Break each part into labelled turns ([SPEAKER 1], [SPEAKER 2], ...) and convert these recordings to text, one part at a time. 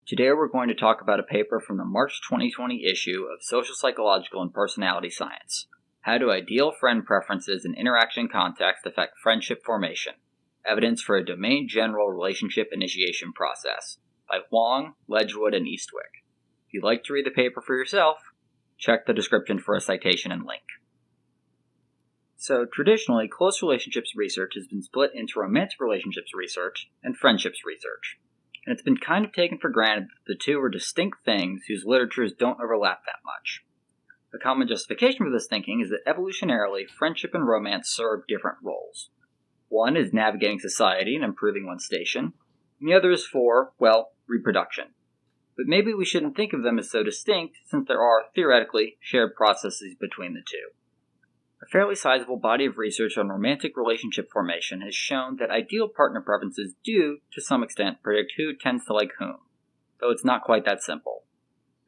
[SPEAKER 1] Today we're going to talk about a paper from the March 2020 issue of Social Psychological and Personality Science. How do ideal friend preferences and interaction context affect friendship formation? Evidence for a domain-general relationship initiation process by Huang, Ledgerwood, and Eastwick. If you'd like to read the paper for yourself, check the description for a citation and link. So, traditionally, close relationships research has been split into romantic relationships research and friendships research. And it's been kind of taken for granted that the two are distinct things whose literatures don't overlap that much. A common justification for this thinking is that evolutionarily, friendship and romance serve different roles. One is navigating society and improving one's station, and the other is for, well, reproduction. But maybe we shouldn't think of them as so distinct, since there are, theoretically, shared processes between the two. A fairly sizable body of research on romantic relationship formation has shown that ideal partner preferences do, to some extent, predict who tends to like whom, though it's not quite that simple.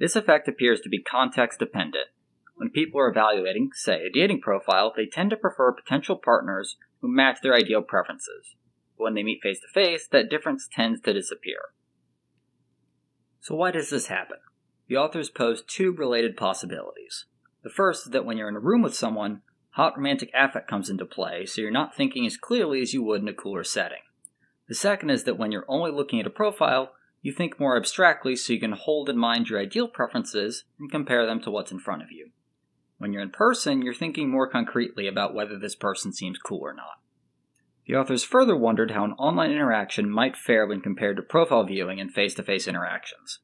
[SPEAKER 1] This effect appears to be context-dependent. When people are evaluating, say, a dating profile, they tend to prefer potential partners who match their ideal preferences. But when they meet face-to-face, that difference tends to disappear. So why does this happen? The authors pose two related possibilities. The first is that when you're in a room with someone, hot romantic affect comes into play, so you're not thinking as clearly as you would in a cooler setting. The second is that when you're only looking at a profile, you think more abstractly so you can hold in mind your ideal preferences and compare them to what's in front of you. When you're in person, you're thinking more concretely about whether this person seems cool or not. The authors further wondered how an online interaction might fare when compared to profile viewing and face-to-face interactions.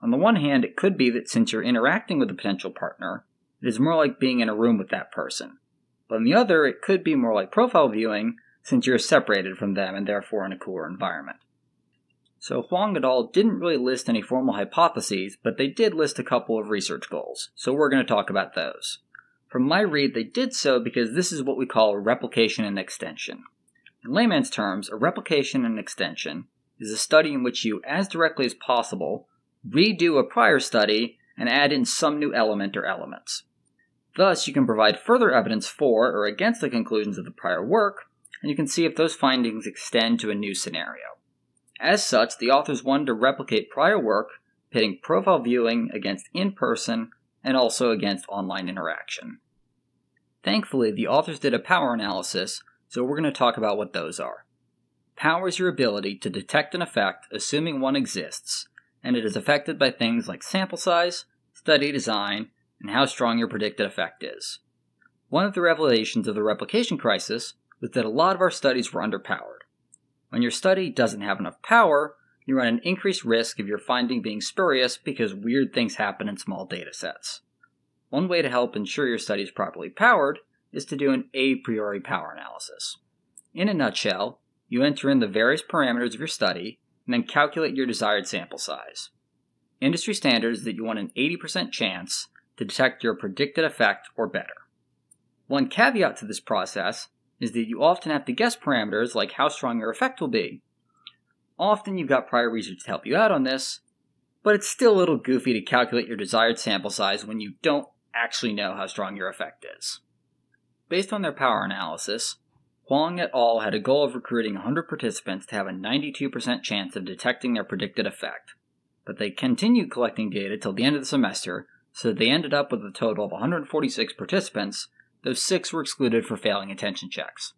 [SPEAKER 1] On the one hand, it could be that since you're interacting with a potential partner, it is more like being in a room with that person. But on the other, it could be more like profile viewing, since you're separated from them and therefore in a cooler environment. So Huang et al. Didn't really list any formal hypotheses, but they did list a couple of research goals, so we're going to talk about those. From my read, they did so because this is what we call a replication and extension. In layman's terms, a replication and extension is a study in which you, as directly as possible, redo a prior study and add in some new element or elements. Thus, you can provide further evidence for or against the conclusions of the prior work, and you can see if those findings extend to a new scenario. As such, the authors wanted to replicate prior work, pitting profile viewing against in-person and also against online interaction. Thankfully, the authors did a power analysis, so we're going to talk about what those are. Power is your ability to detect an effect assuming one exists, and it is affected by things like sample size, study design, and how strong your predicted effect is. One of the revelations of the replication crisis was that a lot of our studies were underpowered. When your study doesn't have enough power, you run an increased risk of your finding being spurious because weird things happen in small data sets. One way to help ensure your study is properly powered is to do an a priori power analysis. In a nutshell, you enter in the various parameters of your study and then calculate your desired sample size. Industry standard is that you want an 80% chance to detect your predicted effect or better. One caveat to this process is that you often have to guess parameters like how strong your effect will be. Often you've got prior research to help you out on this, but it's still a little goofy to calculate your desired sample size when you don't actually know how strong your effect is. Based on their power analysis, Huang et al. Had a goal of recruiting 100 participants to have a 92% chance of detecting their predicted effect, but they continued collecting data till the end of the semester, so they ended up with a total of 146 participants, though 6 were excluded for failing attention checks.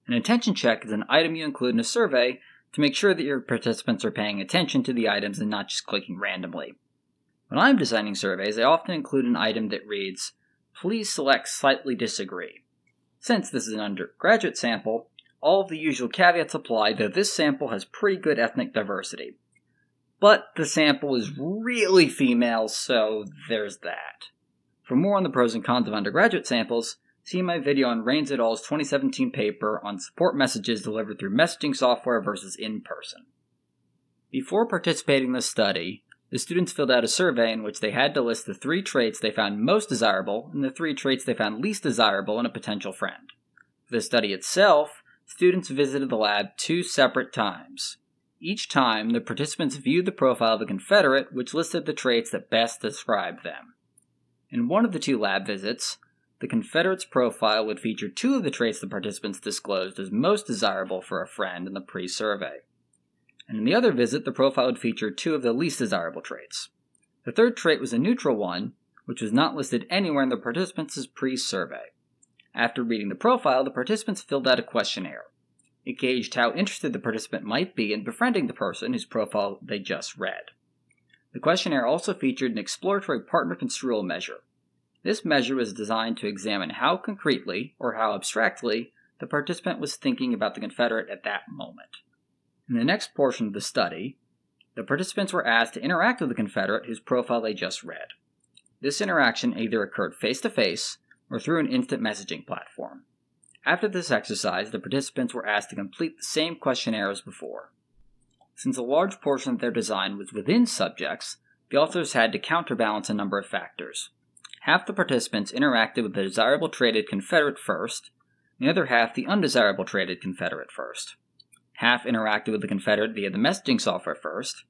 [SPEAKER 1] An attention check is an item you include in a survey to make sure that your participants are paying attention to the items and not just clicking randomly. When I'm designing surveys, I often include an item that reads, "Please select slightly disagree." Since this is an undergraduate sample, all of the usual caveats apply, though this sample has pretty good ethnic diversity. But the sample is really female, so there's that. For more on the pros and cons of undergraduate samples, see my video on Rains et al.'s 2017 paper on support messages delivered through messaging software versus in-person. Before participating in this study, the students filled out a survey in which they had to list the 3 traits they found most desirable and the 3 traits they found least desirable in a potential friend. For the study itself, students visited the lab 2 separate times. Each time, the participants viewed the profile of a Confederate which listed the traits that best described them. In one of the 2 lab visits, the Confederate's profile would feature 2 of the traits the participants disclosed as most desirable for a friend in the pre-survey. and in the other visit, the profile would feature 2 of the least desirable traits. The third trait was a neutral one, which was not listed anywhere in the participants' pre-survey. After reading the profile, the participants filled out a questionnaire. It gauged how interested the participant might be in befriending the person whose profile they just read. The questionnaire also featured an exploratory partner construal measure. This measure was designed to examine how concretely, or how abstractly, the participant was thinking about the Confederate at that moment. In the next portion of the study, the participants were asked to interact with the Confederate whose profile they just read. This interaction either occurred face-to-face or through an instant messaging platform. After this exercise, the participants were asked to complete the same questionnaire as before. Since a large portion of their design was within subjects, the authors had to counterbalance a number of factors. Half the participants interacted with the desirable traded Confederate first, and the other half the undesirable traded Confederate first. Half interacted with the Confederate via the messaging software first,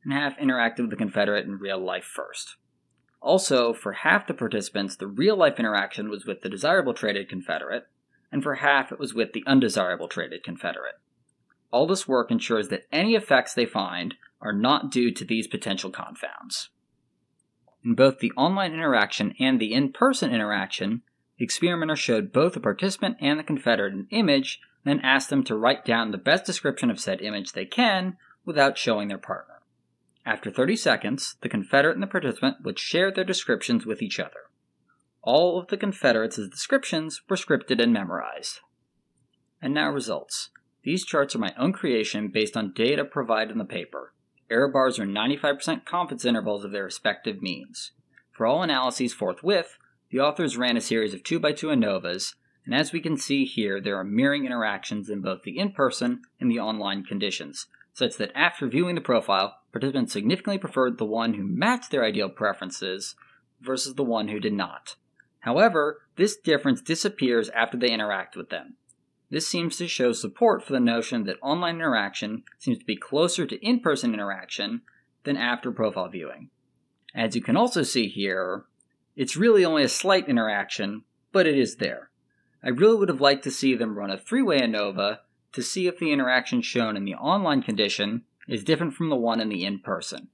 [SPEAKER 1] and half interacted with the Confederate in real life first. Also, for half the participants, the real-life interaction was with the desirable traded Confederate, and for half it was with the undesirable traded Confederate. All this work ensures that any effects they find are not due to these potential confounds. In both the online interaction and the in-person interaction, the experimenter showed both the participant and the Confederate an image, and then asked them to write down the best description of said image they can without showing their partner. After 30 seconds, the Confederate and the participant would share their descriptions with each other. All of the Confederates' descriptions were scripted and memorized. And now results. These charts are my own creation based on data provided in the paper. Error bars are 95% confidence intervals of their respective means. For all analyses forthwith, the authors ran a series of 2x2 ANOVAs, and as we can see here, there are mirroring interactions in both the in-person and the online conditions, such that after viewing the profile, participants significantly preferred the one who matched their ideal preferences versus the one who did not. However, this difference disappears after they interact with them. This seems to show support for the notion that online interaction seems to be closer to in-person interaction than after profile viewing. As you can also see here, it's really only a slight interaction, but it is there. I really would have liked to see them run a 3-way ANOVA to see if the interaction shown in the online condition is different from the one in the in-person.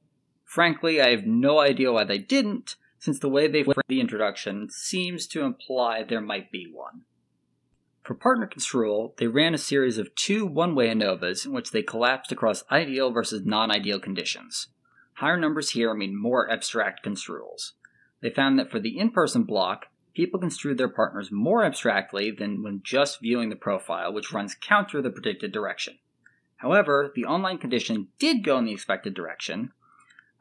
[SPEAKER 1] Frankly, I have no idea why they didn't, since the way they framed the introduction seems to imply there might be one. For partner construal, they ran a series of 2 one-way ANOVAs in which they collapsed across ideal versus non-ideal conditions. Higher numbers here mean more abstract construals. They found that for the in-person block, people construed their partners more abstractly than when just viewing the profile, which runs counter the predicted direction. However, the online condition did go in the expected direction.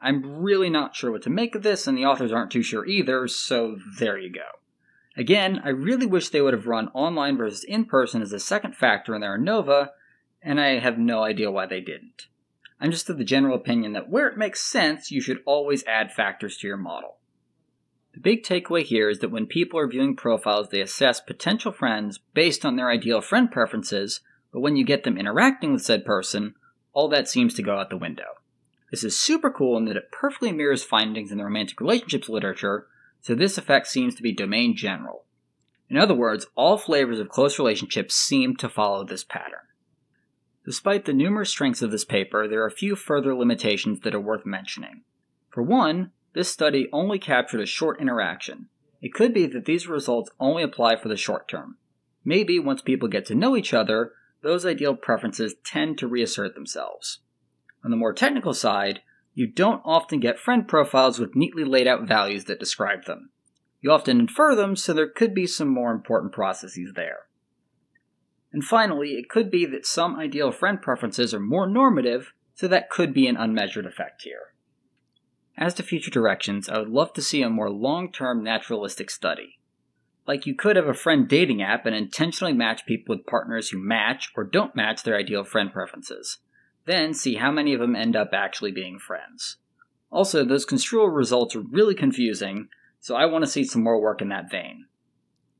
[SPEAKER 1] I'm really not sure what to make of this, and the authors aren't too sure either, so there you go. Again, I really wish they would have run online versus in-person as a second factor in their ANOVA, and I have no idea why they didn't. I'm just of the general opinion that where it makes sense, you should always add factors to your model. The big takeaway here is that when people are viewing profiles, they assess potential friends based on their ideal friend preferences, but when you get them interacting with said person, all that seems to go out the window. This is super cool in that it perfectly mirrors findings in the romantic relationships literature, so this effect seems to be domain general. In other words, all flavors of close relationships seem to follow this pattern. Despite the numerous strengths of this paper, there are a few further limitations that are worth mentioning. For one, this study only captured a short interaction. It could be that these results only apply for the short term. Maybe once people get to know each other, those ideal preferences tend to reassert themselves. On the more technical side, you don't often get friend profiles with neatly laid out values that describe them. You often infer them, so there could be some more important processes there. And finally, it could be that some ideal friend preferences are more normative, so that could be an unmeasured effect here. As to future directions, I would love to see a more long-term naturalistic study. Like you could have a friend dating app and intentionally match people with partners who match or don't match their ideal friend preferences. Then see how many of them end up actually being friends. Also, those construal results are really confusing, so I want to see some more work in that vein.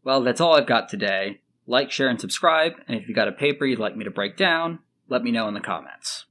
[SPEAKER 1] Well, that's all I've got today. Like, share, and subscribe, and if you've got a paper you'd like me to break down, let me know in the comments.